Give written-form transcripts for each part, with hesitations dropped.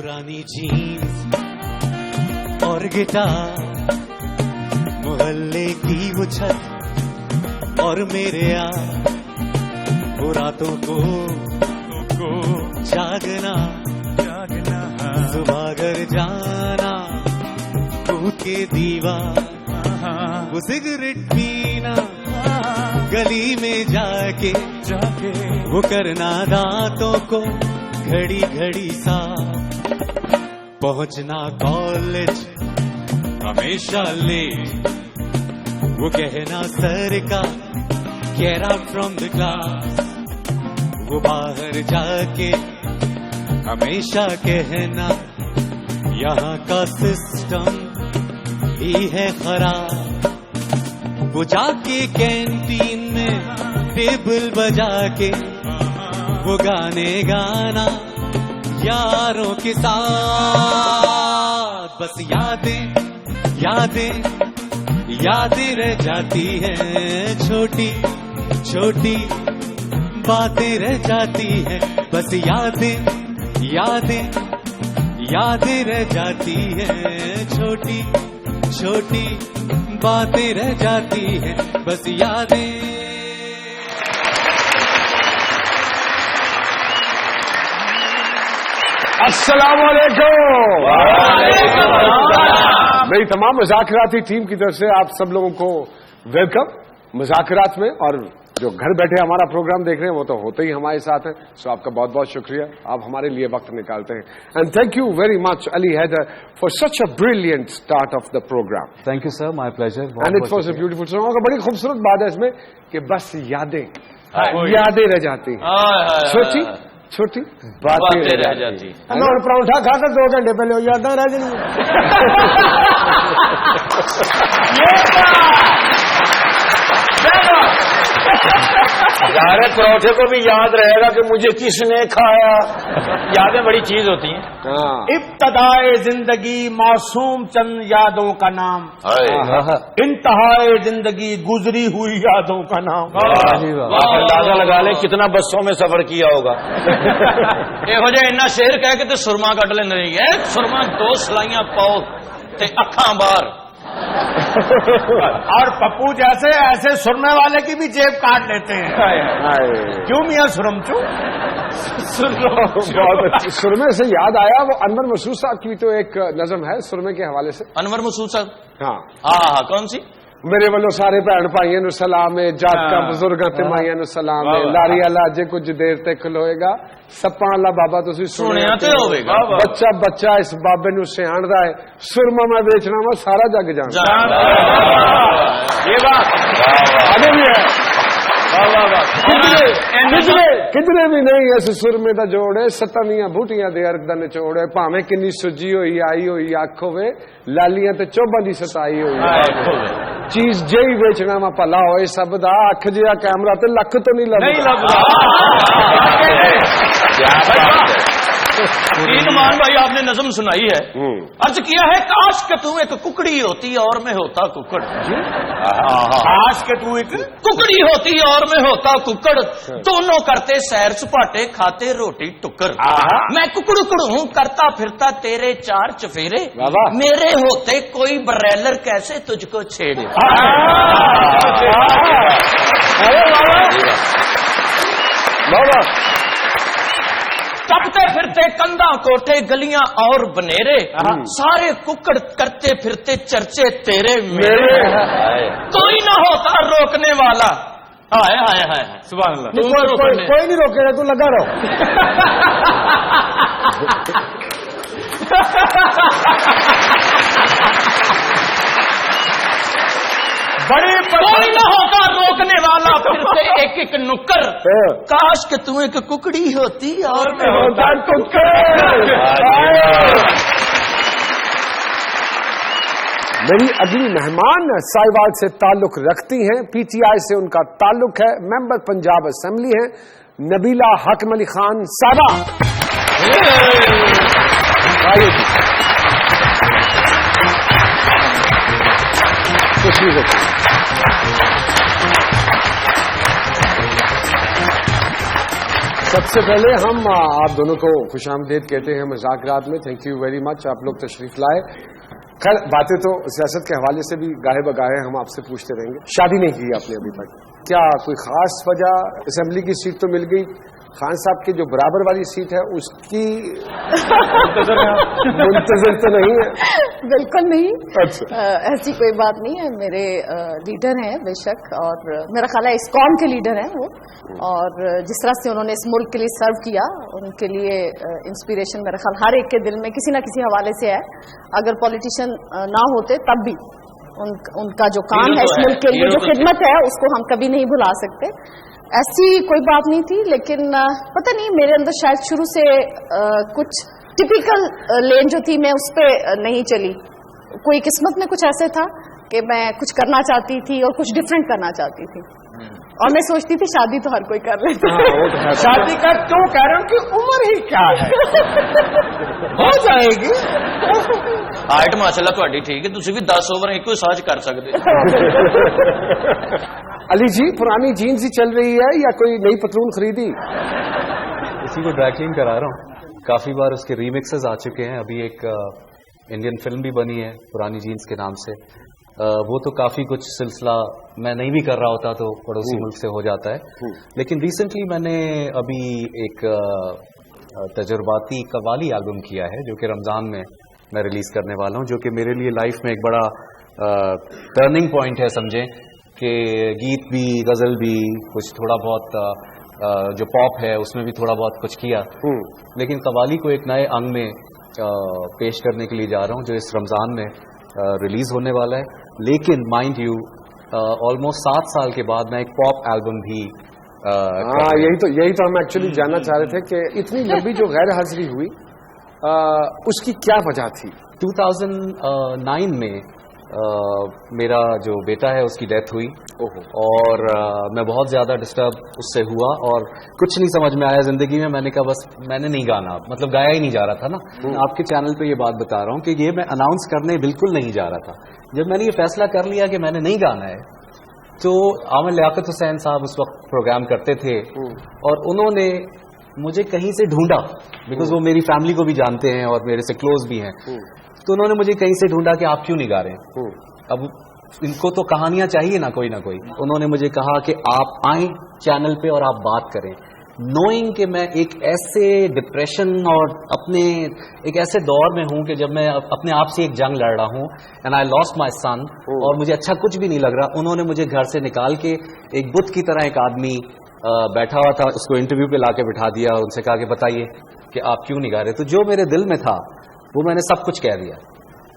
पुरानी जीन्स और गिटार, मोहल्ले की वो छत और मेरे यार, वो रातों को जागना सुबह घर जाना, कूद के दीवार, वो सिगरेट पीना गली में जाके वो करना दांतों को घड़ी घड़ी सा, पहुंचना कॉलेज हमेशा लेट, वो कहना सर का get out from the class, वो बाहर जाके हमेशा कहना यहाँ का सिस्टम ही है खराब, वो जाके कैंटीन में टेबल बजा के वो गाने गाना यारों के साथ, बस यादें यादें यादें रह जाती हैं, छोटी छोटी बातें रह जाती हैं, बस यादें यादें यादें रह जाती हैं, छोटी छोटी बातें रह जाती हैं, बस यादें. अस्सलाम वालेकुम. मेरी तमाम मुज़ाकराती टीम की तरफ से आप सब लोगों को वेलकम मुज़ाकरात में. और जो घर बैठे हमारा प्रोग्राम देख रहे हैं वो तो होते ही हमारे साथ हैं, सो आपका बहुत बहुत शुक्रिया, आप हमारे लिए वक्त निकालते हैं. And thank you very much Ali Haider for such a brilliant start of the programme. Thank you sir, my pleasure. And it was a beautiful song. और बड़ी खूबसूरत बात है इसमें कि बस यादें यादें रह जाती हैं, छोटी छोटी बातें रह जाती. और पराठा खाकर 2 घंटे पहले हो याद रह जाएंगी. सारे परोठे को भी याद रहेगा कि मुझे किसने खाया. यादें बड़ी चीज होती हैं. इब्तदाए जिंदगी मासूम चंद यादों का नाम, इंतहाए जिंदगी गुजरी हुई यादों का नाम. अंदाजा लगा ले कितना बसों में सफर किया होगा. ਇਹੋ ਜਿਹਾ ਇੰਨਾ ਸ਼ੇਰ ਕਹਿ ਕੇ ਤੇ ਸੁਰਮਾ ਕੱਢ ਲੈਂਦੇ ਨੇ. ਇਹ ਸੁਰਮਾ 2 ਸਲਾਈਆਂ ਪਾਓ ਤੇ ਅੱਖਾਂ ਬਾਹਰ. और पप्पू जैसे ऐसे सुरमे वाले की भी जेब काट लेते हैं. क्यों मियां सुरमचू? सुरमे से याद आया, वो अनवर मसूद साहब की तो एक नज़म है सुरमे के हवाले से. अनवर मसूद साहब? हाँ हाँ, कौन सी? मेरे वालों सारे भैन भाइयों नु सलाम है, जाटका बुजुर्गां ते माइयां नु सलाम है, लारी अला अजे कुछ देर ते खलोएगा, सप्पा अला बाबा तुसी सुनिया ते होवेगा. बच्चा बच्चा इस बाबे नु सियाणदा है, सुरमा मैं बेचना वा सारा जग जानदा. ये बात आगे भी है. किधरे भी नहीं इस सुरमे दा जोड़ है, 27 बूटियां दे अर्ग दा निचोड़ है, भावें किन्नी सुजी होई आई होई अख होवे, लालियां ते चोबां दी सताई होई. चीज जेही बेचना वा भला होए सब दा, अख जिहा कैमरा ते लख तो नहीं लगदा. मान भाई आपने नज़म सुनाई है, अर्ज किया है काश के तू एक कुकड़ी होती और मैं होता कुकड़. काश के तू एक कुकड़ी होती और मैं होता कुकड़, दोनों करते सैर सपाटे खाते रोटी टुक्कर. मैं कुकड़ हूँ करता फिरता तेरे 4 चफेरे, मेरे होते कोई ब्रेलर कैसे तुझको छेड़े. तपते फिरते कंधा कोठे गलियां और बनेरे, सारे कुकड़ करते फिरते चर्चे तेरे मेरे. कोई ना होता रोकने वाला. हाय हाय हाय सुभान अल्लाह. कोई नहीं रोकेगा, तू लगा रहो. कोई न होता रोकने वाला फिरते एक एक नुक्कर, काश कि तू एक कुकड़ी होती और मैं होता कुक्कर. मेरी अगली मेहमान साहिवाल से ताल्लुक रखती हैं, पीटीआई से उनका ताल्लुक है, मेंबर पंजाब असेंबली हैं, नबीला हाकिम अली खान साहबा. سب سے پہلے ہم آپ دونوں کو خوش آمدید کہتے ہیں مذاق رات میں. تھینک یو ویری مچ, آپ لوگ تشریف لائے. خیر باتیں تو سیاست کے حوالے سے بھی گاہے بگاہے ہم آپ سے پوچھتے رہیں گے. شادی نہیں کی آپ نے ابھی تک, کیا کوئی خاص وجہ؟ اسمبلی کی سیٹ تو مل گئی, خان صاحب کی جو برابر والی سیٹ ہے اس کی منتظر تو نہیں ہے؟ بالکل نہیں. اچھا, ایسی کوئی بات نہیں ہے. میرے لیڈر ہیں بے شک, اور میرا خیال ہے اسکام کے لیڈر ہیں وہ, اور جس طرح سے انہوں نے اس ملک کے لیے سرو کیا, ان کے لیے انسپریشن میرا خیال ہر ایک کے دل میں کسی نہ کسی حوالے سے ہے. اگر پولیٹیشین نہ ہوتے تب بھی ان کا جو کام ہے اس ملک کے لیے, جو خدمت ہے, اس کو ہم کبھی نہیں بھلا سکتے. ایسی کوئی بات نہیں تھی, لیکن پتہ نہیں میرے اندر شاید شروع سے کچھ ٹپیکل لین جو تھی میں اس پہ نہیں چلی. کوئی قسمت میں کچھ ایسے تھا کہ میں کچھ کرنا چاہتی تھی اور کچھ ڈفرینٹ کرنا چاہتی تھی, اور میں سوچتی تھی شادی تو ہر کوئی کر لیتا ہے. شادی کا کیوں کہہ رہا ہوں کہ عمر ہی کیا ہے, ہو جائے گی. ہائٹ ماشاءاللہ تہاڈی ٹھیک ہے, تسی بھی 10 اوور ایک ساج کر سکتے. علی جی پرانی جینز ہی چل رہی ہے یا کوئی نئی پتلون خریدی؟ اسی کو ڈرائی کلین کرا رہا ہوں. کافی بار اس کے ریمکسز آ چکے ہیں. ابھی ایک انڈین فلم بھی بنی ہے پرانی جینز کے نام سے. وہ تو کافی کچھ سلسلہ میں نہیں بھی کر رہا ہوتا تو پڑوسی ملک سے ہو جاتا ہے. لیکن ریسنٹلی میں نے ابھی ایک تجرباتی قوالی البم کیا ہے جو کہ رمضان میں ریلیز کرنے والا ہوں, جو کہ میرے لیے لائف میں ایک بڑا ٹرننگ پوائنٹ ہے. سمجھیں کہ گیت بھی, غزل بھی, کچھ تھوڑا بہت جو پاپ ہے اس میں بھی تھوڑا بہت کچھ کیا, لیکن قوالی کو ایک نئے انگ میں پیش کرنے کے لیے جا رہا ہوں جو اس رمضان میں ریلیز ہونے والا ہے. لیکن مائنڈ یو آلموسٹ 7 سال کے بعد میں ایک پاپ البم بھی یہی تو ہم ایکچولی جاننا چاہ رہے تھے کہ اتنی لمبی جو غیر حاضری ہوئی اس کی کیا وجہ تھی؟ 2009 میں میرا جو بیٹا ہے اس کی ڈیتھ ہوئی, اور میں بہت زیادہ ڈسٹرب اس سے ہوا, اور کچھ نہیں سمجھ میں آیا زندگی میں. میں نے کہا بس میں نے نہیں گانا, مطلب گایا ہی نہیں جا رہا تھا نا. آپ کے چینل پہ یہ بات بتا رہا ہوں کہ یہ میں اناؤنس کرنے بالکل نہیں جا رہا تھا. جب میں نے یہ فیصلہ کر لیا کہ میں نے نہیں گانا ہے, تو عامر لیاقت حسین صاحب اس وقت پروگرام کرتے تھے, اور انہوں نے مجھے کہیں سے ڈھونڈا, بیکاز وہ میری فیملی کو بھی جانتے ہیں اور میرے سے کلوز بھی ہیں. تو انہوں نے مجھے کہیں سے ڈھونڈا کہ آپ کیوں نہیں گا رہے ہیں. اب ان کو تو کہانیاں چاہیے نا کوئی نہ کوئی. انہوں نے مجھے کہا کہ آپ آئیں چینل پہ اور آپ بات کریں, نوئنگ کہ میں ایک ایسے ڈپریشن اور اپنے ایک ایسے دور میں ہوں کہ جب میں اپنے آپ سے ایک جنگ لڑ رہا ہوں, اینڈ آئی لاسٹ مائی سن, اور مجھے اچھا کچھ بھی نہیں لگ رہا. انہوں نے مجھے گھر سے نکال کے ایک بت کی طرح ایک آدمی بیٹھا ہوا تھا, اس کو انٹرویو پہ لا کے بٹھا دیا اور ان سے کہا کہ بتائیے کہ آپ کیوں نہیں گا رہے. تو جو میرے دل میں تھا وہ میں نے سب کچھ کہہ دیا.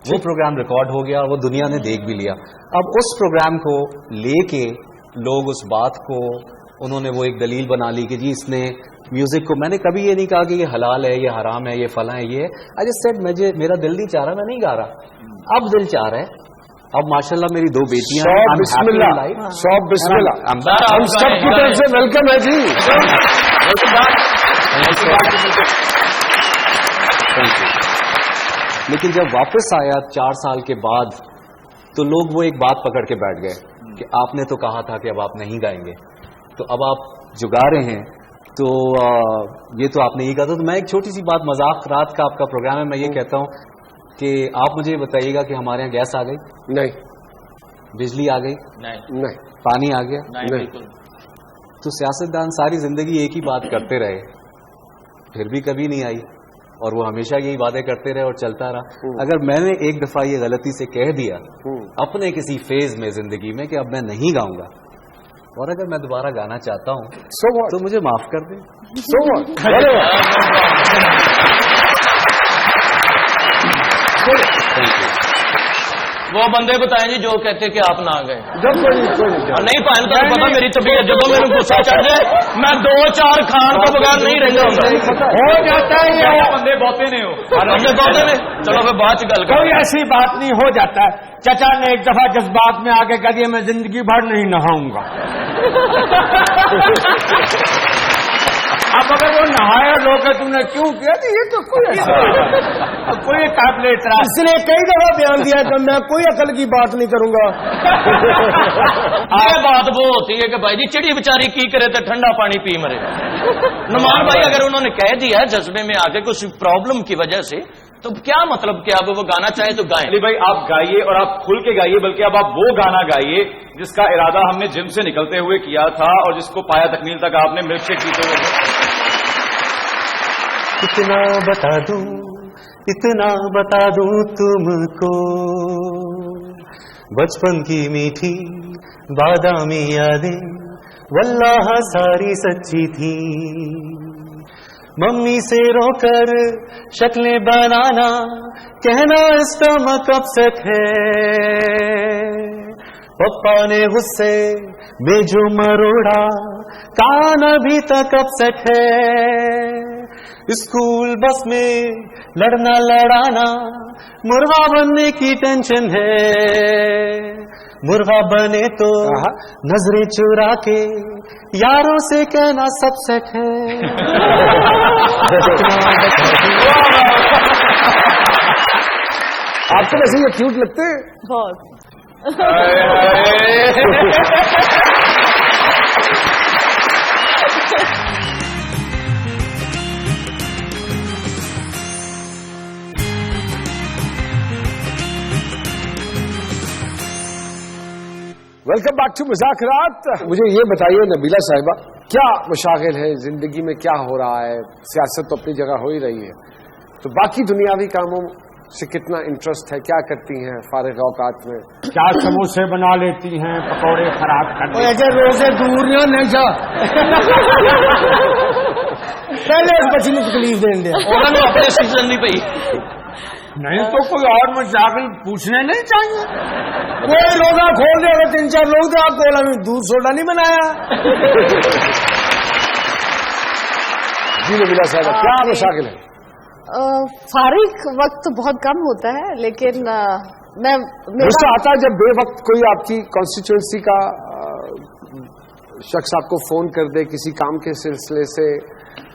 وہ پروگرام ریکارڈ ہو گیا اور وہ دنیا نے دیکھ بھی لیا. اب اس پروگرام کو لے کے لوگ اس بات کو انہوں نے وہ ایک دلیل بنا لی کہ جی اس نے میوزک کو, میں نے کبھی یہ نہیں کہا کہ یہ حلال ہے, یہ حرام ہے, یہ فلاں ہے, یہ ہے. آئی جسٹ سیڈ میرا دل نہیں چاہ رہا, میں نہیں گا رہا. اب دل چاہ رہا ہے. اب ماشاءاللہ میری 2 بیٹیاں ہیں. بسم اللہ, ہم سب کی طرف سے ویلکم ہے جی. لیکن جب واپس آیا 4 سال کے بعد تو لوگ وہ ایک بات پکڑ کے بیٹھ گئے کہ آپ نے تو کہا تھا کہ اب آپ نہیں گائیں گے, تو اب آپ جو گا رہے ہیں تو یہ تو آپ نے یہ کہا تھا. تو میں ایک چھوٹی سی بات, مذاق رات کا آپ کا پروگرام ہے, میں یہ کہتا ہوں کہ آپ مجھے بتائیے گا کہ ہمارے یہاں گیس آ گئی؟ نہیں. بجلی آ گئی؟ نہیں. پانی آ گیا؟ نہیں. تو سیاستدان ساری زندگی ایک ہی بات کرتے رہے, پھر بھی کبھی نہیں آئی, اور وہ ہمیشہ یہی وعدے کرتے رہے اور چلتا رہا. اگر میں نے ایک دفعہ یہ غلطی سے کہہ دیا اپنے کسی فیز میں زندگی میں کہ اب میں نہیں گاؤں گا, اور اگر میں دوبارہ گانا چاہتا ہوں تو مجھے معاف کر دیں. وہ بندے بتائیں جی جو کہتے کہ آپ نہ گئے. نہیں پائے تو پتا میری طبیعت, جب میرے غصہ چڑھ جائے میں 2-4 کھان کے بغیر نہیں رہتا ہوں. ہو جاتا ہے یہ بندے بہتے نہیں ہو, بندے بہتے نے. چلو پھر بعد چ گل کرو. کوئی ایسی بات نہیں, ہو جاتا ہے. چچا نے ایک دفعہ جذبات میں آ کے کہہ دیا میں زندگی بھر نہیں نہاؤں گا. اب اگر وہ نہایا لوگ تم نے کیوں کیا, یہ تو कोई काबिल इतराज। इसने कई दफा बयान दिया कि मैं कोई अकल की बात नहीं करूंगा। ये बात वो होती है कि भाई जी चिड़ी बेचारी की करे तो ठंडा पानी पी मरे। नुमान भाई अगर उन्होंने कह दिया जज्बे में आके कुछ प्रॉब्लम की वजह से, तो क्या मतलब कि अब वो गाना चाहे तो गाएं। अली भाई आप गाइए और आप खुल के गाइए, बल्कि अब आप वो गाना गाइए जिसका इरादा हमने जिम से निकलते हुए किया था और जिसको पाया तकमील तक आपने मिल्क शेक पीते हुए। इतना बता दूं तुमको, बचपन की मीठी बादामी यादें वल्लाह सारी सच्ची थी। मम्मी से रोकर शक्लें बनाना, कहना स्टमक अपसेट है। पप्पा ने गुस्से में जो मरोड़ा, कान अभी तक अपसेट है। स्कूल बस में लड़ना लड़ाना, मुर्गा बनने की टेंशन है। मुर्गा बने तो नजरें चुरा के यारों से कहना सब सेट है। आपको वैसे ये क्यूट लगते हैं बहुत। वेलकम बैक टू मुज़ाकरात। मुझे ये बताइए नबीला साहिबा, क्या मशागिल है जिंदगी में, क्या हो रहा है? सियासत तो अपनी जगह हो ही रही है, तो बाकी दुनियावी कामों से कितना इंटरेस्ट है? क्या करती हैं फारिग औकात में? क्या समोसे बना लेती हैं, पकौड़े खराब कर ऐसे रोजे दूर नहीं जा पहले इस बच्ची ने तकलीफ दें दे उन्होंने अपने सीजन नहीं पई। नहीं तो कोई और मजाक पूछने नहीं चाहिए। कोई रोजा खोल दे, अगर 3-4 लोग थे आपको बोला दूध सोडा नहीं बनाया। जी नबीला साहिबा, क्या मशागिल है? फारिग वक्त तो बहुत कम होता है, लेकिन मैं गुस्सा आता है जब बे वक्त कोई आपकी कॉन्स्टिट्यूएंसी का शख्स आपको फोन कर दे किसी काम के सिलसिले से?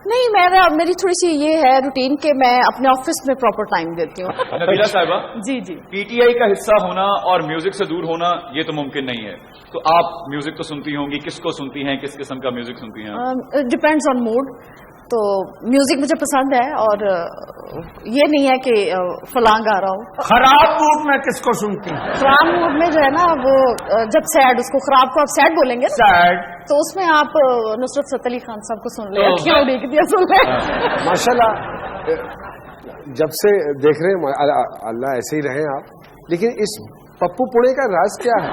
नहीं, मेरी थोड़ी सी ये है रूटीन कि मैं अपने ऑफिस में प्रॉपर टाइम देती हूँ। नबीला साहिबा, जी जी, पीटीआई का हिस्सा होना और म्यूजिक से दूर होना ये तो मुमकिन नहीं है, तो आप म्यूजिक तो सुनती होंगी, किसको सुनती हैं, किस किस्म का म्यूजिक सुनती हैं? Depends on mood. तो म्यूजिक मुझे पसंद है और ये नहीं है कि फलां गा रहा हूँ। खराब मूड में किसको सुनती हैं? खराब मूड में जो है ना वो जब सैड, उसको खराब को आप सैड बोलेंगे ना, सैड, तो उसमें आप नुसरत फतेह अली खान साहब को सुन ले, क्यों देख दिया सुन ले। माशाल्लाह, जब से देख रहे हैं, अल्लाह ऐसे ही रहे आप, लेकिन इस पप्पू पुणे का राज क्या है?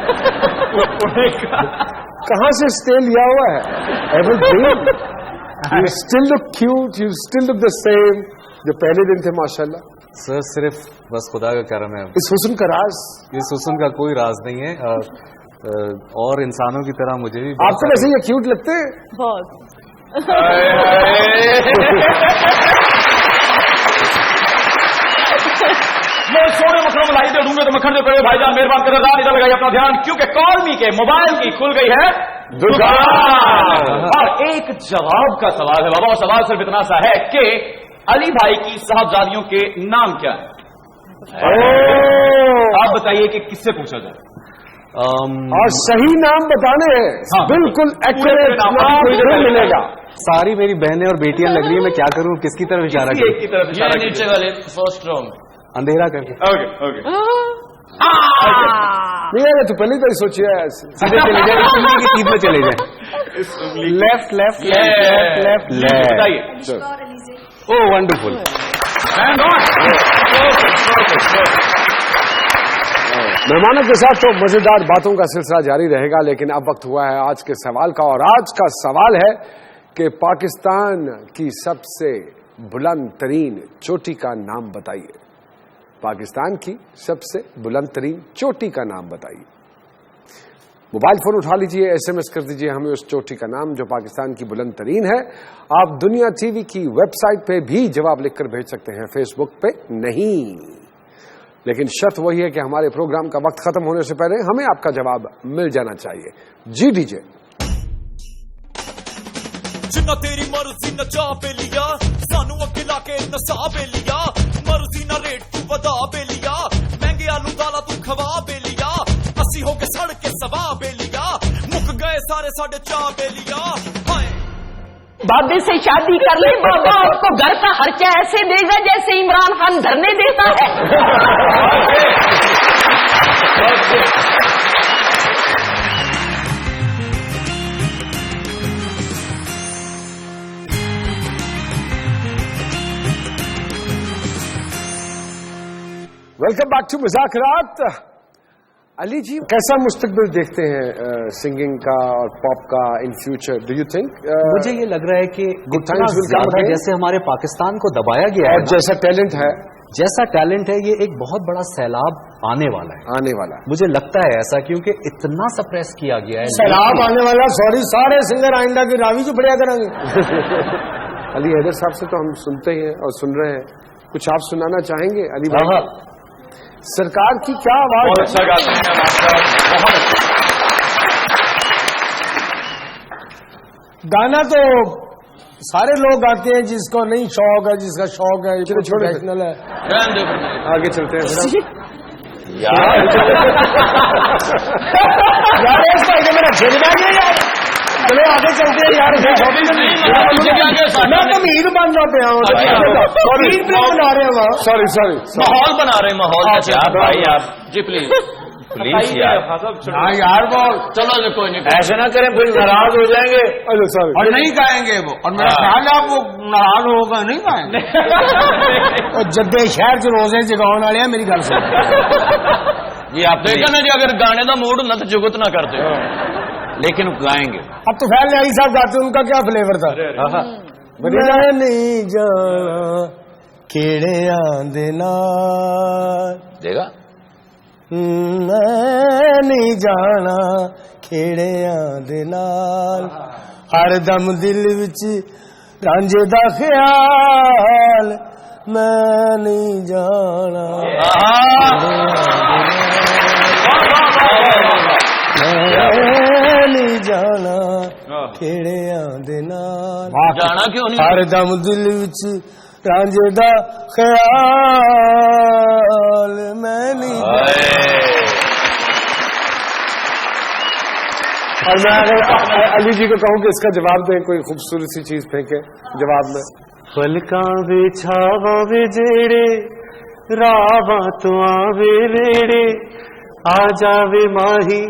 कहाँ से स्टे लिया हुआ है? Everything You still look cute, you still look the same जो पहले दिन थे माशाल्लाह। सर सिर्फ बस खुदा का करम है। इस हुस्न का राज? इस हुस्न का कोई राज नहीं है, और इंसानों की तरह मुझे भी। आपको वैसे ये क्यूट लगते हैं बहुत। मैं सोने मखरों में लाई दे दूंगे तो मक्खन दे पड़े भाईजान, मेहरबान कदरदान, इधर लगाइए अपना ध्यान, क्योंकि कॉलमी के मोबाइल की खुल गई है दुकान। और एक जवाब का सवाल है बाबा, और सवाल सिर्फ इतना सा है कि अली भाई की साहबजादियों के नाम क्या है? आप बताइए कि किससे पूछा जाए। और सही नाम बताने हैं। हाँ, बिल्कुल एक्यूरेट नाम मिलेगा। सारी मेरी बहनें और बेटियां लग रही है, मैं क्या करूं, किसकी तरफ इशारा एक की तरफ इशारा ये नीचे वाले फर्स्ट रॉन्ग, अंधेरा करके। ओके ओके, नहीं अरे तो पहले तो ही सोचिए, सीधे चले जाए, उंगली की तीर में चले जाए। Left left left left left. बताइए। ओह वंडरफुल। मेहमानों के साथ तो मजेदार बातों का सिलसिला जारी रहेगा, लेकिन अब वक्त हुआ है आज के सवाल का, और आज का सवाल है कि पाकिस्तान की सबसे बुलंद तरीन चोटी का नाम बताइए। पाकिस्तान की सबसे बुलंद तरीन चोटी का नाम बताइए। मोबाइल फोन उठा लीजिए, एसएमएस कर दीजिए हमें उस चोटी का नाम जो पाकिस्तान की बुलंद तरीन है। आप दुनिया टीवी की वेबसाइट पे भी जवाब लिखकर भेज सकते हैं, फेसबुक पे नहीं। लेकिन शर्त वही है कि हमारे प्रोग्राम का वक्त खत्म होने से पहले हमें आपका जवाब मिल जाना चाहिए। जी डीजे। जिन्ना तेरी मर्जी नचा पे लिया, सानू अकेला के नसा पे लिया, मर्जी ना रेट लगा बेलिया महंगे आलू दाला तू खवा बेलिया अस्सी हो के सड़ के सवा बेलिया मुक गए सारे साढ़े चा बेलिया बाबे से शादी कर ले बाबा आपको घर का खर्चा ऐसे देगा जैसे इमरान खान धरने देता है। वेलकम बैक टू मुज़ाकरात। अली जी, कैसा मुस्तकबिल देखते हैं सिंगिंग का और पॉप का in future? Do you think? मुझे ये लग रहा है कि गुड टाइम्स विल कम है, जैसे हमारे पाकिस्तान को दबाया गया और जैसा टैलेंट है ये एक बहुत बड़ा सैलाब आने वाला है। मुझे लगता है ऐसा, क्योंकि इतना सप्रेस किया गया है। सैलाब आने वाला, सॉरी, सारे सिंगर आइंदा की रावी जो बढ़िया करेंगे। अली हैदर साहब से तो हम सुनते हैं और सुन रहे हैं, कुछ आप सुनाना चाहेंगे अली भाई? सरकार की क्या आवाज? बहुत अच्छा गाते हैं। गाना तो सारे लोग गाते हैं, जिसको नहीं शौक है, जिसका शौक है, चलो छोड़ो, प्रोफेशनल है। आगे चलते हैं यार मेरा झेलना नहीं यार, चलो आगे चलते हैं यार। मैं तो मीर बन जाते हैं, बना रहे हैं वहाँ। सॉरी माहौल बना रहे हैं, माहौल। भाई आप जी प्लीज यार। हाँ यार, वो चलो कोई नहीं, ऐसे ना करें, फिर नाराज हो जाएंगे सॉरी और नहीं गाएंगे वो। और मेरा ख्याल है आप वो नाराज होगा, नहीं गाएंगे। जद्दे शहर च रोजे जगाने वाले हैं, मेरी गल सुन। ये आप देखा ना जी, अगर गाने का मूड होना तो जुगत ना करते, लेकिन गाएंगे। अब तो फैल न्यारी साहब गाते, उनका क्या फ्लेवर था? मैं नहीं जाना केड़े आंदे नाल, देगा मैं नहीं जाना खेड़ियां दे नाल, हर दम दिल विच रांझे दा ख्याल, मैं नहीं जाना मैं नहीं जाना खेड़ियां दे नाल, जाना क्यों नहीं? हर दम दिल विच रांझे दा ख्याल, मैं नहीं। और मैं अगर अली जी को कहूँ कि इसका जवाब दें, कोई खूबसूरत सी चीज फेंके जवाब में। पलका बिछावा वे जेड़े रावा तो आवे रेड़े, आ जावे माही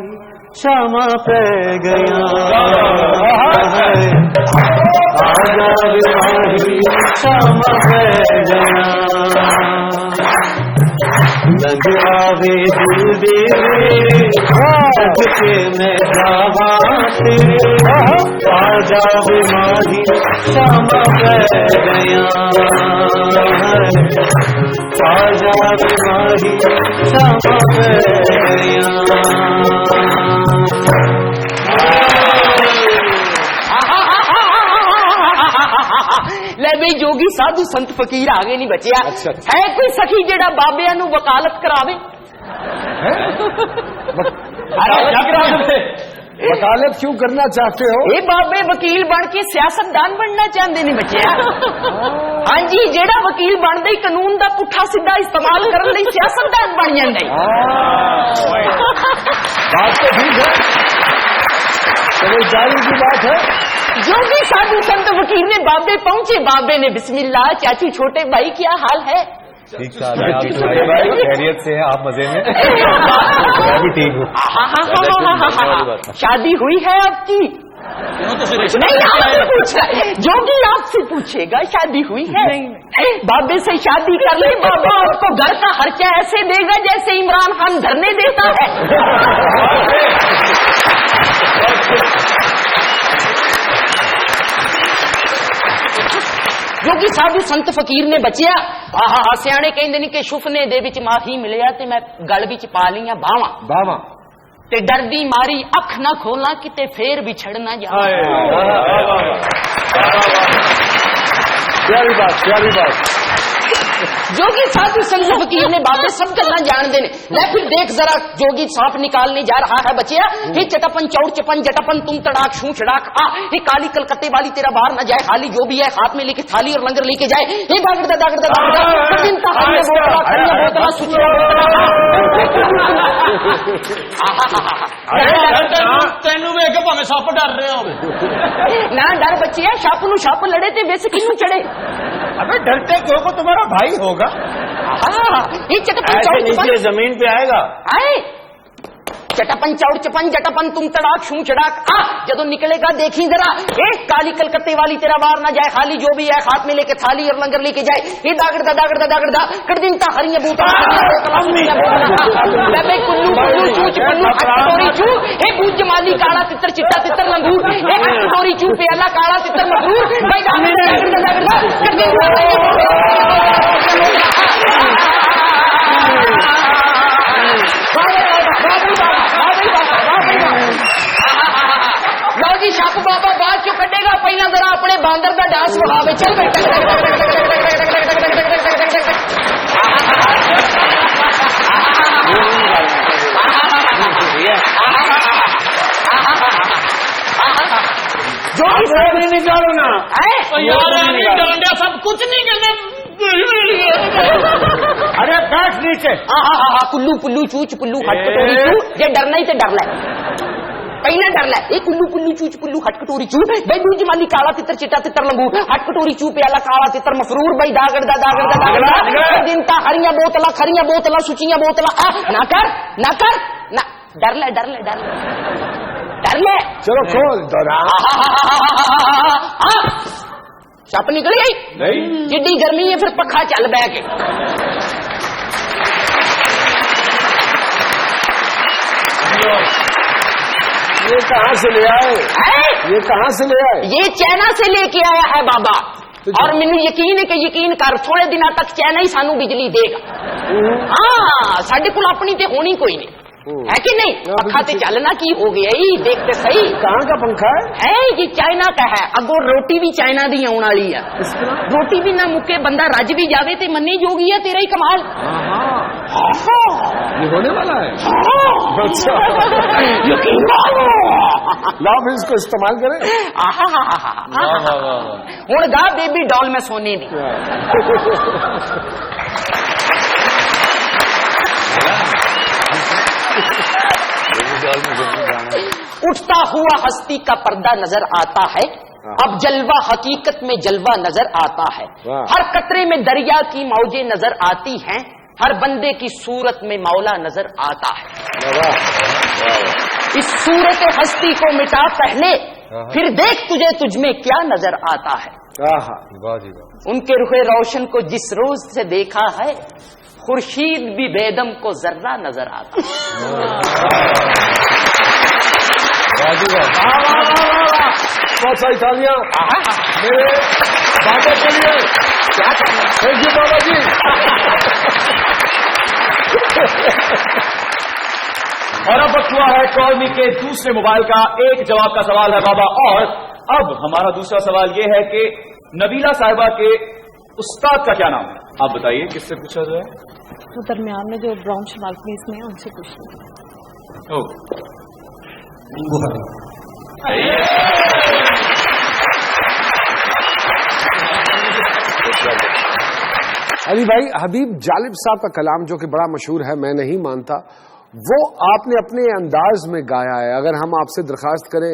शामा पै गया, आ जावे माही शामा पै गया, लग आवे दिल दे जग के मैं जावा तेरे, आ जावे माही शामा पै गया, आ जावे माही शामा पै गया। ले भाई जोगी साधु संत फकीर आगे नहीं बचिया। अच्छा। है कोई सखी जेड़ा बाबिया नू वकालत करावे? वकालत क्यों करना चाहते हो? ये बाबे वकील बन के सियासतदान बनना चाहते नहीं बचिया। हाँ जी, जेड़ा वकील बनता ही कानून का पुठा सीधा इस्तेमाल करने लई सियासतदान बन जाता है। बात तो ठीक है, चलो जारी की बात है। जोगी साधु संत फकीर ने बाबे पहुंचे, बाबे ने बिस्मिल्लाह, चाचू छोटे भाई क्या हाल है? ठीक भाई, खैरियत से है, आप मजे में? मैं भी ठीक हूँ। शादी हुई है आपकी? नहीं, आपसे पूछ रहा है, जोगी आपसे पूछेगा शादी हुई है? बाबे से शादी कर ले, बाबा आपको घर का खर्चा ऐसे देगा जैसे इमरान खान धरने देता है। जोगी साधु संत फकीर ने बचिया। आहा, सियाने कहंदे ने कि सुफने दे विच माही मिलिया ते मैं गल विच पा लिया बावां ते डरदी मारी अख ना खोला किते फेर बिछड़ ना जा। प्यारी बात। जोगी साधु संत फकीर ने बाबे सब गल्लां जानदे ने। ले फिर देख जरा, जोगी सांप निकालने जा रहा है बचिया। हे चटपन चौड़ चपन जटपन तुम तड़ाक शू छड़ाक आ, हे काली कलकत्ते वाली तेरा बाहर न जाए खाली, जो भी है हाथ में लेके थाली और लंगर लेके जाए। हे दागड़दा बोतला सूचियां ਤੈਨੂੰ ਵੇਖ ਕੇ ਭਾਵੇਂ ਸੱਪ ਡਰ ਰਿਹਾ ਹੋਵੇ ना डर बच्चिया छप नु छप लड़े ते विस किनू चढ़े अबे डरते क्यों को तुम्हारा भाई होगा ये चटपन चौड़ नीचे जमीन पे आएगा आए चटपन चौड़ चपन जटपन तुम तड़ाक शू चड़ाक जदों निकलेगा देखी जरा एक काली कलकत्ते वाली तेरा बार ना जाए खाली जो भी है हाथ में लेके थाली और लंगर लेके जाए ये दागड़दा कर दिन ता हरिया बूटा बेबे कुल्लू कुल्लू चूच कुल्लू हटोरी चू हे बूझ जमाली काला तितर चिट्टा तितर लंगूर हे हटोरी चू प्याला काला तितर मजदूर भाई दागड़दा कर दिन लो जी छप बाबा बाद चो कटेगा पहला जरा अपने बांदर का डांस बढ़ावे चल जो भी निकालो ना यार सब कुछ नहीं करना अरे बैठ नीचे कुल्लू पुल्लू चूच पुल्लू हट कटोरी चू जे डरना ही तो डर ले पहले डर ले ये कुल्लू पुल्लू चूच पुल्लू हट कटोरी चू भाई दूज माली काला तितर चिट्टा तितर लंगू हट कटोरी चू प्याला काला तितर मफरूर भाई दागड़दा दिन ता हरिया बोतला सुचियां बोतला ना कर ना डर ले चलो खोल छप निकल गई नहीं जिड्डी गर्मी है फिर पखा चल बह के ये कहाँ से ले आए ये चाइना से लेके आया है बाबा और मैनू यकीन है कि यकीन कर थोड़े दिनों तक चाइना ही सानू बिजली देगा हाँ साडे कोल अपनी ते होनी कोई नहीं है कि नहीं पखा ते चलना की हो गया ही देखते सही कहाँ का पंखा है ये चाइना का है अगो रोटी भी चाइना दी आने वाली है रोटी भी ना मुके बंदा रज भी जावे ते मन्नी जोगी है तेरा ही कमाल ये होने वाला है अच्छा यकीन ला फिर इसको इस्तेमाल करें हूं गा बेबी डॉल में सोने दी उठता हुआ हस्ती का पर्दा नजर आता है अब जलवा हकीकत में जलवा नजर आता है हर कतरे में दरिया की मौजें नजर आती हैं हर बंदे की सूरत में मौला नजर आता है इस सूरत हस्ती को मिटा पहले फिर देख तुझे तुझ में क्या नजर आता है उनके रुखे रोशन को जिस रोज से देखा है खुर्शीद भी बेदम को जर्रा नजर आता बहुत सारी तालियां मेरे बाबा के लिए क्या थैंक यू बाबा जी और अब वक्त हुआ है कॉलमी के दूसरे मोबाइल का एक जवाब का सवाल है बाबा और अब हमारा दूसरा सवाल ये है कि नबीला साहिबा के उस्ताद का क्या नाम है आप बताइए किससे पूछा जाए तो दरमियान में जो ब्राउन शमाल पुलिस में है उनसे पूछ लो अली भाई हबीब जालिब साहब का कलाम जो कि बड़ा मशहूर है मैं नहीं मानता वो आपने अपने अंदाज में गाया है अगर हम आपसे दरखास्त करें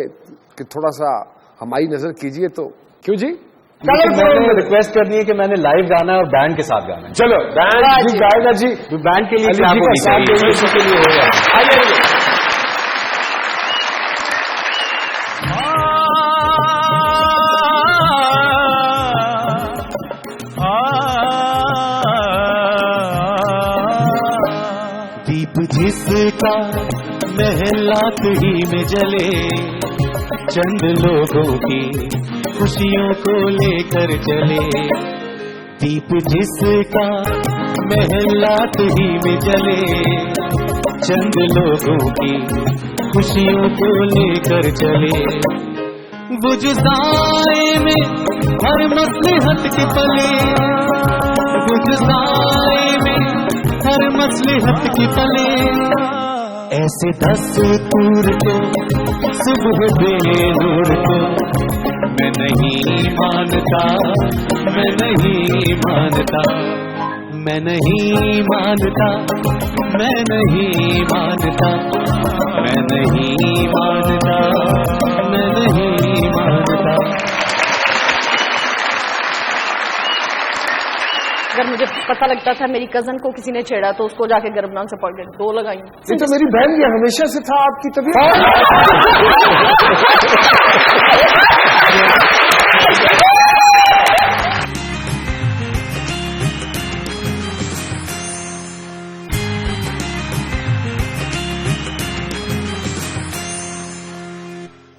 कि थोड़ा सा हमारी नजर कीजिए तो क्यों जी मैंने रिक्वेस्ट करनी है कि मैंने लाइव गाना है और बैंड के साथ गाना है चलो बैंड जी गाएगा जी बैंड के लिए अली जी का साथ देंगे इसी के लिए होगा आइए दीप जिसका महलात ही में जले चंद लोगों की खुशियों को लेकर चले दीप जिसका महलात ही में जले चंद लोगों की खुशियों को लेकर चले बुझदाए में हर मसलहत के पले बुझदाए में हर मसलहत की पले ऐसे दस्तूर को सुबह बे नूर को मैं नहीं मानता मैं नहीं मानता, मैं नहीं मानता, मैं नहीं मानता, मैं नहीं मानता। अगर मुझे पता लगता था मेरी कजन को किसी ने छेड़ा तो उसको जाके गर्भनाल से पकड़ के 2 लगाई। ये तो मेरी बहन, ये हमेशा से था आपकी तबीयत।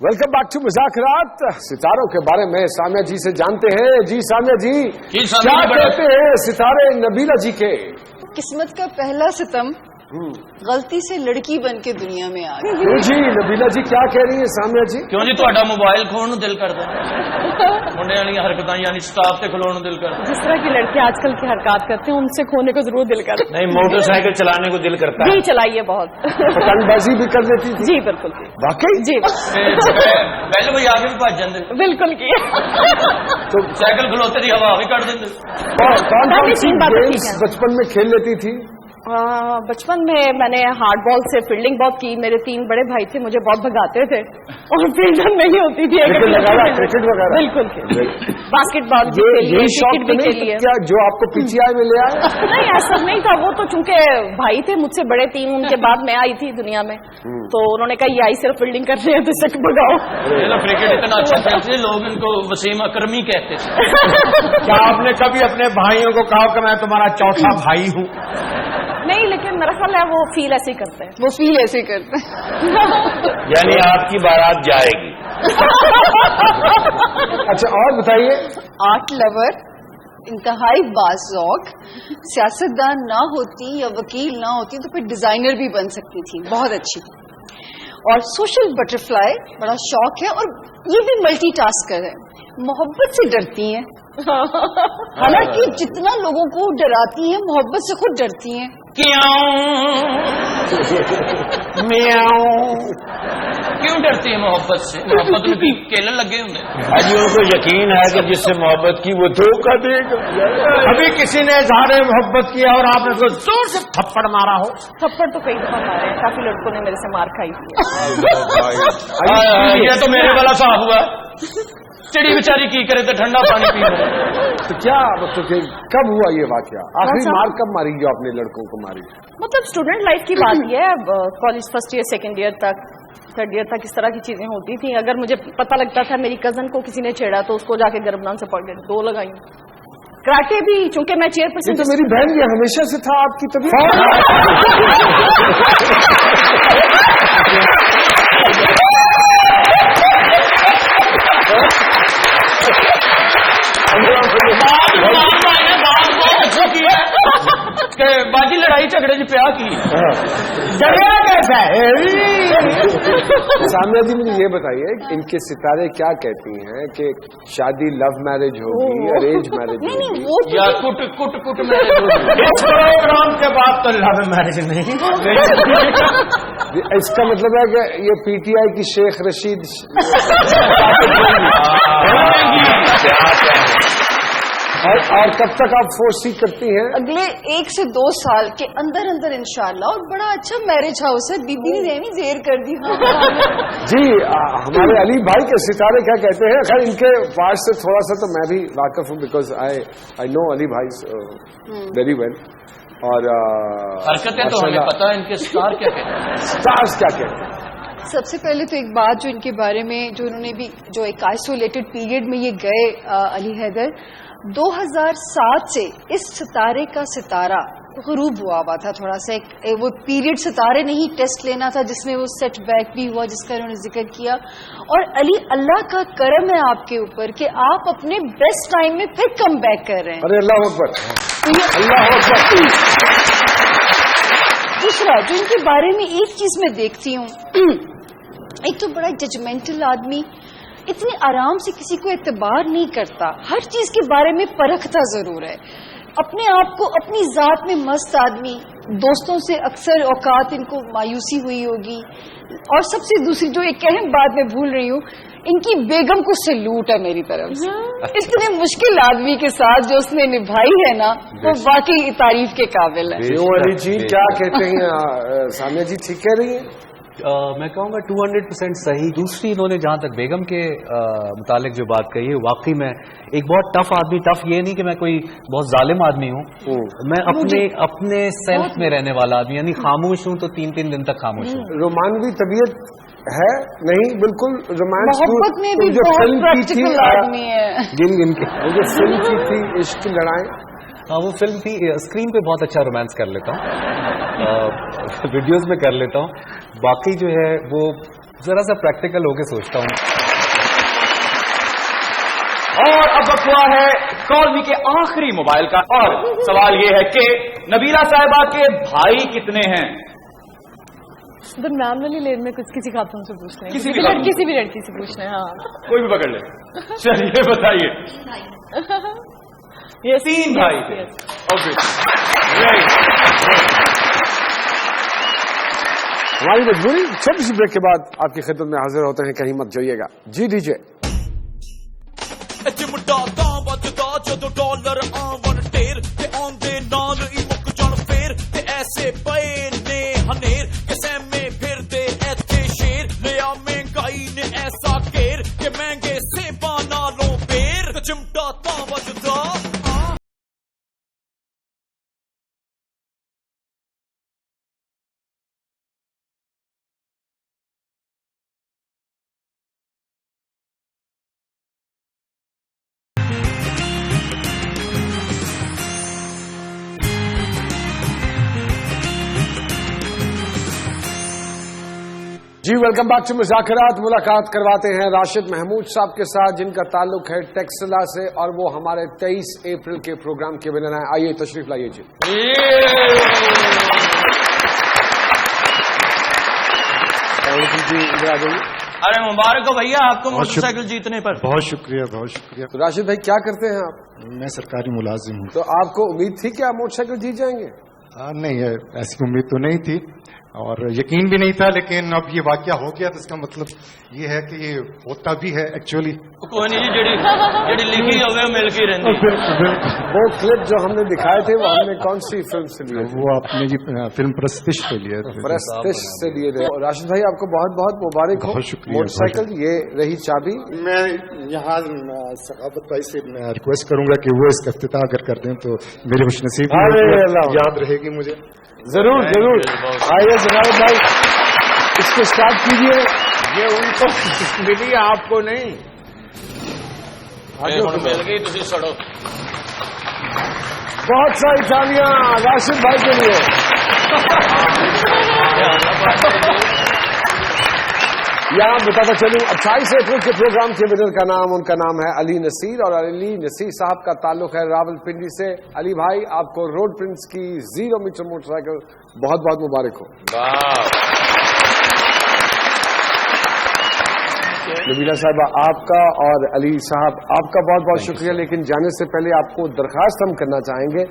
वेलकम बैक टू मुज़ाकरात। सितारों के बारे में सामिया जी से जानते हैं। जी सामिया जी, क्या कहते हैं सितारे नबीला जी के? किस्मत का पहला सितम गलती से लड़की बन के दुनिया में आ गई। जी नबीला जी क्या कह रही है सामिया जी? क्यों जी ਤੁਹਾਡਾ मोबाइल खोण दिल करता मुंडे वाली हरकत यानी स्टाफ से खलोण दिल करता। जिस तरह की लड़के आजकल की हरकत करते हैं उनसे खोने को जरूर दिल करता। नहीं, मोटरसाइकिल चलाने को दिल करता है। जी चलाइए बहुत। पतंगबाजी भी कर लेती थी? जी बिल्कुल। वाकई? जी पहले भाई आगे भी भज जाते। बिल्कुल की। तो साइकिल खलोते की हवा भी कट देते। कौन कौन सी गेम्स बचपन में खेल लेती थी? बचपन में मैंने हार्ड बॉल से फील्डिंग बहुत की। मेरे 3 बड़े भाई थे, मुझे बहुत भगाते थे और फील्डिंग नहीं होती थी। क्रिकेट वगैरह? बिल्कुल। बास्केटबॉल भी खेली, क्रिकेट भी खेली है। क्या जो आपको पीजीआई में ले आए? नहीं ऐसा नहीं था, वो तो चूंकि भाई थे मुझसे बड़े 3, उनके बाद मैं आई थी दुनिया में, तो उन्होंने कहा ये आई सिर्फ फील्डिंग कर रहे हैं तो इससे भगाओ। क्रिकेट इतना अच्छा खेलते, लोग इनको वसीम अकरमी कहते थे। क्या आपने कभी अपने भाइयों को कहा कि मैं तुम्हारा चौथा भाई हूँ? नहीं, लेकिन मेरा ख्याल है वो फील ऐसे ही करते हैं। वो फील ऐसे करते हैं। यानी आपकी बारात जाएगी। अच्छा और बताइए। आर्ट लवर, इंतहाई बाज़ौक, सियासतदान ना होती या वकील ना होती तो फिर डिजाइनर भी बन सकती थी, बहुत अच्छी। और सोशल बटरफ्लाई बड़ा शौक है और ये भी मल्टीटास्कर है। मोहब्बत से डरती हैं, हालांकि जितना लोगों को डराती हैं मोहब्बत से खुद डरती हैं। क्यों डरती है मोहब्बत से? मोहब्बत में भी केले लगे होंगे। अजी उनको यकीन है कि जिससे मोहब्बत की वो धोखा देगा। अभी किसी ने इजहार मोहब्बत किया और आपने उसको जोर से थप्पड़ मारा हो? थप्पड़ तो कई दफा मारे हैं, काफी लड़कों ने मेरे से मार खाई थी। ये तो मेरे वाला साहब हुआ। चिड़ी बेचारी की करे तो ठंडा पानी पी रहे। तो क्या मतलब कब हुआ ये वाकया? आखिरी मार कब मारी जो अपने लड़कों को मारी? मतलब स्टूडेंट लाइफ की बात ही है, college first year, second year तक, थर्ड ईयर तक इस तरह की चीजें होती थी। अगर मुझे पता लगता था मेरी कजन को किसी ने छेड़ा तो उसको जाके गर्भनाल से पकड़ के 2 लगाई। कराटे भी, चूंकि मैं चेयरपर्सन। ये तो मेरी बहन, ये हमेशा से था आपकी तबीयत। बाजी लड़ाई झगड़े च प्या की डरिया कैसा है? सामिया जी मुझे ये बताइए, इनके सितारे क्या कहती हैं कि शादी लव मैरिज होगी, अरेंज मैरिज होगी या कुट कुट कुट मैरिज होगी? इस प्रोग्राम के बाद तो लव मैरिज नहीं। इसका मतलब है कि ये पीटीआई की शेख रशीद और कब तक आप फोर्स करती हैं? अगले 1 से 2 साल के अंदर अंदर इंशाल्लाह। और बड़ा अच्छा मैरिज हाउस है, बीबी ने रहनी देर कर दी। जी हमारे अली भाई के सितारे क्या कहते हैं? खैर इनके पास से थोड़ा सा तो मैं भी वाकिफ हूँ, बिकॉज आई नो अली भाई वेरी वेल। और हरकतें तो हमें पता है, इनके स्टार क्या कहते हैं? स्टार्स क्या कहते हैं? सबसे पहले तो एक बात जो इनके बारे में, जो उन्होंने भी जो एक आइसोलेटेड पीरियड में ये गए, अली हैदर 2007 से इस सितारे का सितारा गुरूब हुआ था थोड़ा सा। एक वो पीरियड सितारे नहीं टेस्ट लेना था जिसमें वो सेट बैक भी हुआ जिसका उन्होंने जिक्र किया। और अली अल्लाह का करम है आपके ऊपर कि आप अपने बेस्ट टाइम में फिर कम बैक कर रहे हैं। अरे अल्लाह अकबर, अल्लाह अकबर। दूसरा जो इनके बारे में एक चीज मैं देखती हूँ, एक तो बड़ा जजमेंटल आदमी, इतने आराम से किसी को एतबार नहीं करता, हर चीज के बारे में परखता जरूर है, अपने आप को अपनी जात में मस्त आदमी, दोस्तों से अक्सर औकात इनको मायूसी हुई होगी। और सबसे दूसरी जो एक अहम बात मैं भूल रही हूँ, इनकी बेगम को सैल्यूट है मेरी तरफ से। اتنے مشکل آدمی کے ساتھ جو اس نے نبھائی ہے نا وہ واقعی تعریف کے قابل ہے. کیوں علی جی کیا کہتے ہیں سامیہ جی ٹھیک کہہ رہی ہیں؟ میں کہوں گا 200% صحیح. دوسری انہوں نے جہاں تک بیگم کے متعلق جو بات کہی ہے واقعی میں ایک بہت ٹف آدمی, ٹف یہ نہیں کہ میں کوئی بہت ظالم آدمی ہوں, میں اپنے سیلف میں رہنے والا آدمی, یعنی خاموش ہوں تو 3 دن تک خاموش ہوں. رومانوی طبیعت ہے نہیں بالکل رومانس محبت میں بھی بہت پریکٹیکل آدمی ہے. جو فلم کی تھی عشق کی لڑائیں, ہاں وہ فلم تھی. اسکرین پہ بہت اچھا رومانس کر لیتا ہوں, ویڈیوز میں کر لیتا ہوں, باقی جو ہے وہ ذرا سا پریکٹیکل ہو کے سوچتا ہوں. اور اب وقت ہوا ہے کال می کے آخری موبائل کا, اور سوال یہ ہے کہ نبیلہ صاحبہ کے بھائی کتنے ہیں؟ درمیان والی لین میں کچھ کسی خاتون سے پوچھنا ہے, کسی بھی لڑکی سے پوچھنا ہے. ہاں کوئی بھی پکڑ لے. چلیے بتائیے. یہ 3 بھائی تھے. ہماری مجبوری چھوٹی سی بریک کے بعد آپ کی خدمت میں حاضر ہوتے ہیں, کہیں مت جائیے گا. G D J. ਚਿਮਟਾ ਤਾਂ ਵੱਜਦਾ ਜਦੋਂ ਡਾਲਰ ਆਵਣ ਢੇਰ ਤੇ ਆਉਂਦੇ ਨਾਲ ਹੀ ਮੁੱਕ ਜਾਣ ਫੇਰ ਤੇ ਐਸੇ ਪਏ ਨੇ ਹਨੇਰ ਕਿ ਸਹਿਮੇ ਫਿਰਦੇ ਇੱਥੇ ਸ਼ੇਰ ਲਿਆ ਮਹਿੰਗਾਈ ਨੇ ਐਸਾ ਘੇਰ ਕਿ ਮਹਿੰਗੇ ਸੇਬਾਂ ਨਾਲੋਂ ਫੇਰ ਤੇ ਚਿਮਟਾ ਤਾਂ ਵੱਜਦਾ. جی ویلکم بیک ٹو مذاکرات. ملاقات کرواتے ہیں راشد محمود صاحب کے ساتھ جن کا تعلق ہے ٹیکسلا سے, اور وہ ہمارے 23 اپریل کے پروگرام کے ونر ہیں. آئیے تشریف لائیے. جی جی ادھر آ جائیے. ارے مبارک ہو بھیا آپ کو موٹر سائیکل جیتنے پر. بہت شکریہ بہت شکریہ. تو راشد بھائی کیا کرتے ہیں آپ؟ میں سرکاری ملازم ہوں. تو آپ کو امید تھی کہ آپ موٹر سائیکل جیت جائیں گے؟ نہیں ایسی امید تو نہیں تھی اور یقین بھی نہیں تھا, لیکن اب یہ واقعہ ہو گیا تو اس کا مطلب یہ ہے کہ یہ ہوتا بھی ہے ایکچولی. کوئی نہیں جڑی لکھی ہوئے مل کے رہتی. وہ کلپ جو ہم نے دکھائے تھے وہ ہم نے کون سی فلم سے لیے؟ وہ آپ نے جی فلم پرستش سے لیے تھے. پرستش سے لیے تھے. راشد بھائی آپ کو بہت بہت مبارک ہو. بہت شکریہ. موٹر سائیکل یہ رہی چابی. میں یہاں ثقافت بھائی سے میں ریکویسٹ کروں گا کہ وہ اس کا افتتاح اگر کر دیں تو میری خوش نصیبی یاد رہے گی مجھے. ضرور ضرور. آئیے جناب بھائی اس کو اسٹارٹ کیجیے. یہ ان کو ملی آپ کو نہیں. مل گئی تھی سڑو. بہت ساری تالیاں راشد بھائی کے لیے. یہاں بتاتا چلوں 28 اپریل کے پروگرام کے ونر کا نام, ان کا نام ہے علی نصیر, اور علی نصیر صاحب کا تعلق ہے راولپنڈی سے. علی بھائی آپ کو روڈ پرنس کی 0 میٹر موٹر سائیکل بہت بہت مبارک ہو. نبیلہ صاحبہ آپ کا اور علی صاحب آپ کا بہت بہت شکریہ. لیکن جانے سے پہلے آپ کو درخواست ہم کرنا چاہیں گے,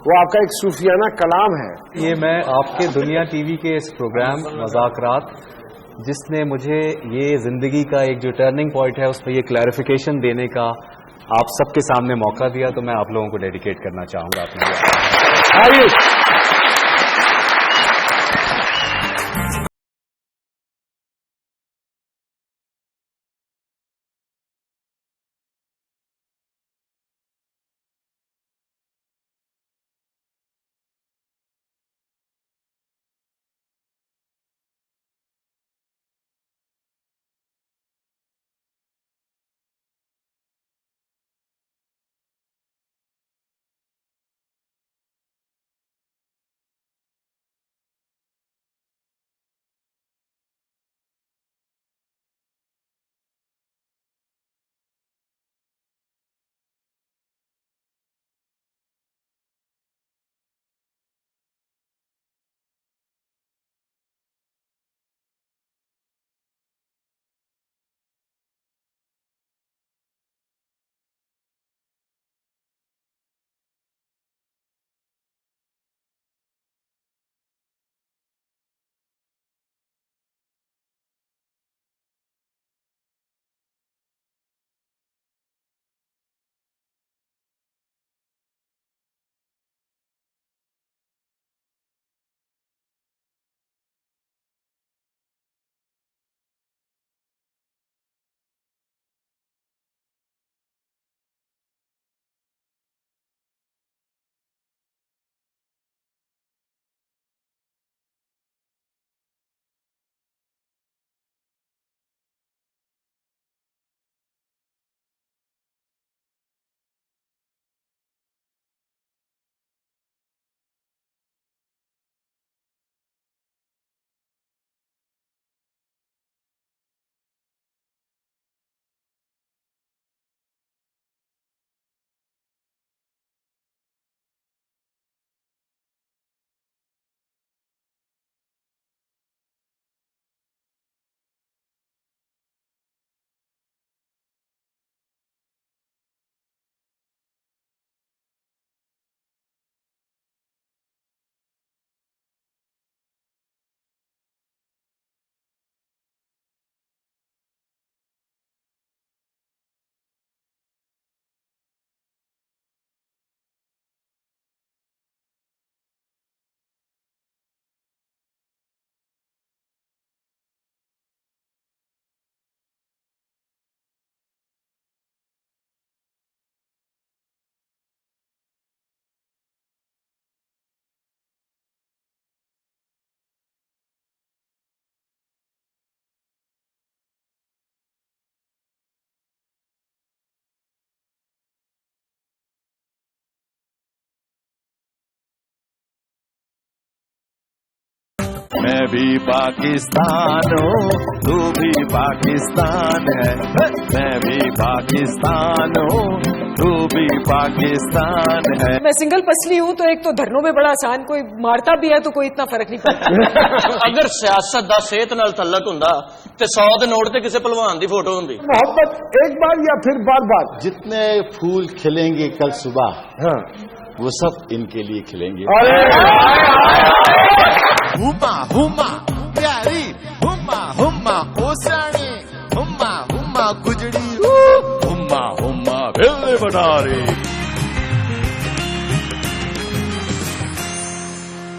وہ آپ کا ایک صوفیانہ کلام ہے. یہ میں آپ کے دنیا ٹی وی کے اس پروگرام مذاکرات جس نے مجھے یہ زندگی کا ایک جو ٹرننگ پوائنٹ ہے اس پہ یہ کلیریفیکیشن دینے کا آپ سب کے سامنے موقع دیا, تو میں آپ لوگوں کو ڈیڈیکیٹ کرنا چاہوں گا اپنے. मैं भी पाकिस्तान हूँ, तू भी पाकिस्तान है, मैं भी पाकिस्तान हूँ, तू भी पाकिस्तान है। मैं सिंगल पसली हूँ तो एक तो धरनों में बड़ा आसान, कोई मारता भी है तो कोई इतना फर्क नहीं पड़ता। अगर सियासत दा सेहत नाल तल्लक हुंदा ते 100 दे नोट ते किसी पहलवान दी फोटो हुंदी। मोहब्बत एक बार या फिर बार बार? जितने फूल खिलेंगे कल सुबह, हाँ, वो सब इनके लिए खिलेंगे। हुम्मा हुम्मा प्यारी, हुम्मा हुम्मा ओसानी, हुम्मा हुम्मा गुजड़ी, हुम्मा हुम्मा भेले बटारी।